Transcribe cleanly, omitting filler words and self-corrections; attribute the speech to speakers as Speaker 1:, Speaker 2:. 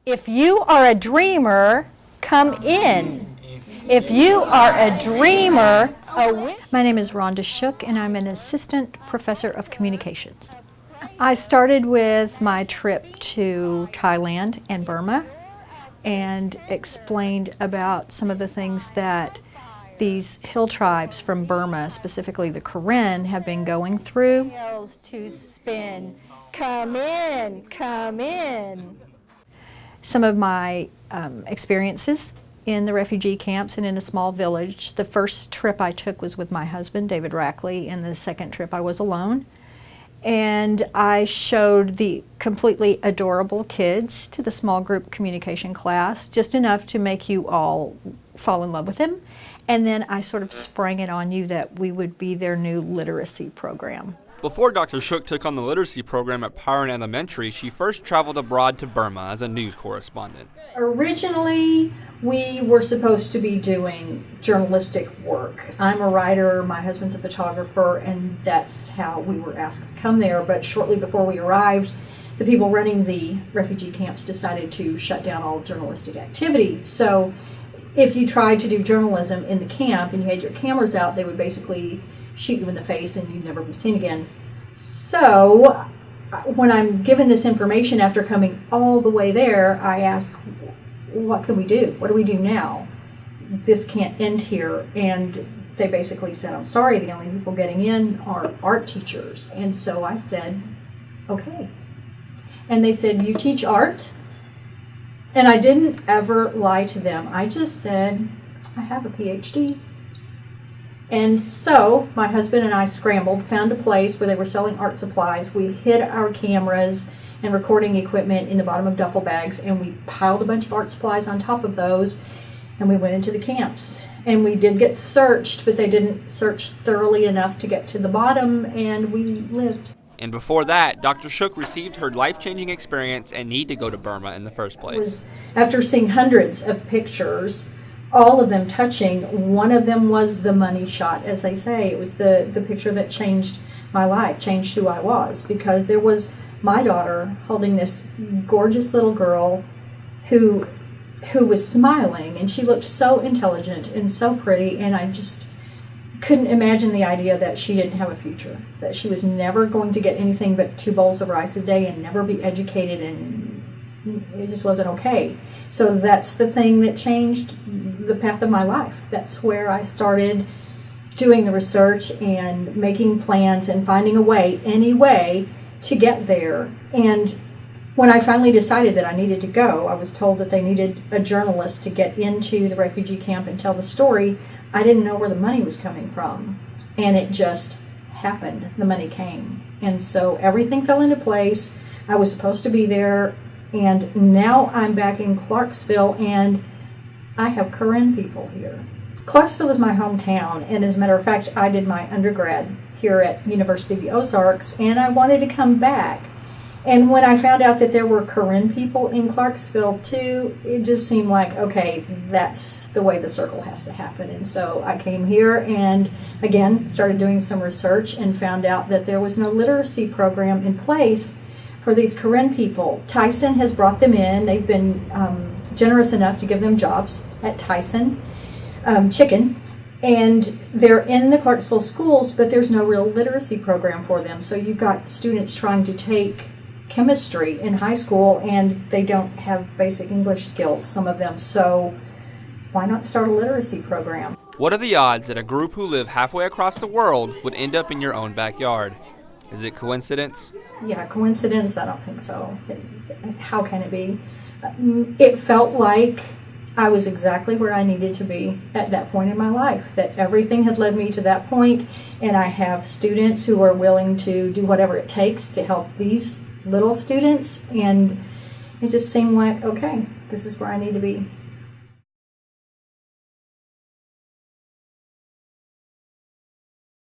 Speaker 1: If you are a dreamer, come in. If you are a dreamer, My name is Rhonda Shook, and I'm an assistant professor of communications. I started with my trip to Thailand and Burma and explained about some of the things that these hill tribes from Burma, specifically the Karen, have been going through. Wheels to spin. Come in, come in. Some of my experiences in the refugee camps and in a small village. The first trip I took was with my husband, David Rackley, and the second trip I was alone. And I showed the completely adorable kids to the small group communication class, just enough to make you all fall in love with them. And then I sort of sprang it on you that we would be their new literacy program.
Speaker 2: Before Dr. Shook took on the literacy program at Pyron Elementary, she first traveled abroad to Burma as a news correspondent.
Speaker 1: Originally, we were supposed to be doing journalistic work. I'm a writer, my husband's a photographer, and that's how we were asked to come there. But shortly before we arrived, the people running the refugee camps decided to shut down all journalistic activity. So if you tried to do journalism in the camp and you had your cameras out, they would basically shoot you in the face and you'd never be seen again. So when I'm given this information after coming all the way there, I ask, what can we do? What do we do now? This can't end here. And they basically said, I'm sorry, the only people getting in are art teachers. And so I said, okay. And they said, you teach art? And I didn't ever lie to them. I just said, I have a PhD. And so my husband and I scrambled, found a place where they were selling art supplies. We hid our cameras and recording equipment in the bottom of duffel bags, and we piled a bunch of art supplies on top of those, and we went into the camps. And we did get searched, but they didn't search thoroughly enough to get to the bottom, and we lived.
Speaker 2: And before that, Dr. Shook received her life-changing experience and need to go to Burma in the first place.
Speaker 1: After seeing hundreds of pictures, all of them touching, one of them was the money shot, as they say. It was the picture that changed my life, changed who I was, because there was my daughter holding this gorgeous little girl who was smiling, and she looked so intelligent and so pretty, and I just couldn't imagine the idea that she didn't have a future, that she was never going to get anything but 2 bowls of rice a day and never be educated, and it just wasn't okay. So that's the thing that changed the path of my life. That's where I started doing the research and making plans and finding a way, any way, to get there. And when I finally decided that I needed to go, I was told that they needed a journalist to get into the refugee camp and tell the story. I didn't know where the money was coming from. And it just happened. The money came. And so everything fell into place. I was supposed to be there. And now I'm back in Clarksville, and I have Karen people here. Clarksville is my hometown, and as a matter of fact, I did my undergrad here at University of the Ozarks, and I wanted to come back. And when I found out that there were Karen people in Clarksville too, it just seemed like, okay, that's the way the circle has to happen. And so I came here and, again, started doing some research and found out that there was no literacy program in place for these Karen people. Tyson has brought them in. They've been generous enough to give them jobs at Tyson Chicken. And they're in the Clarksville schools, but there's no real literacy program for them. So you've got students trying to take chemistry in high school, and they don't have basic English skills, some of them. So why not start a literacy program?
Speaker 2: What are the odds that a group who live halfway across the world would end up in your own backyard? Is it coincidence?
Speaker 1: Yeah, coincidence? I don't think so. How can it be? It felt like I was exactly where I needed to be at that point in my life, that everything had led me to that point, and I have students who are willing to do whatever it takes to help these little students, and it just seemed like, okay, this is where I need to be.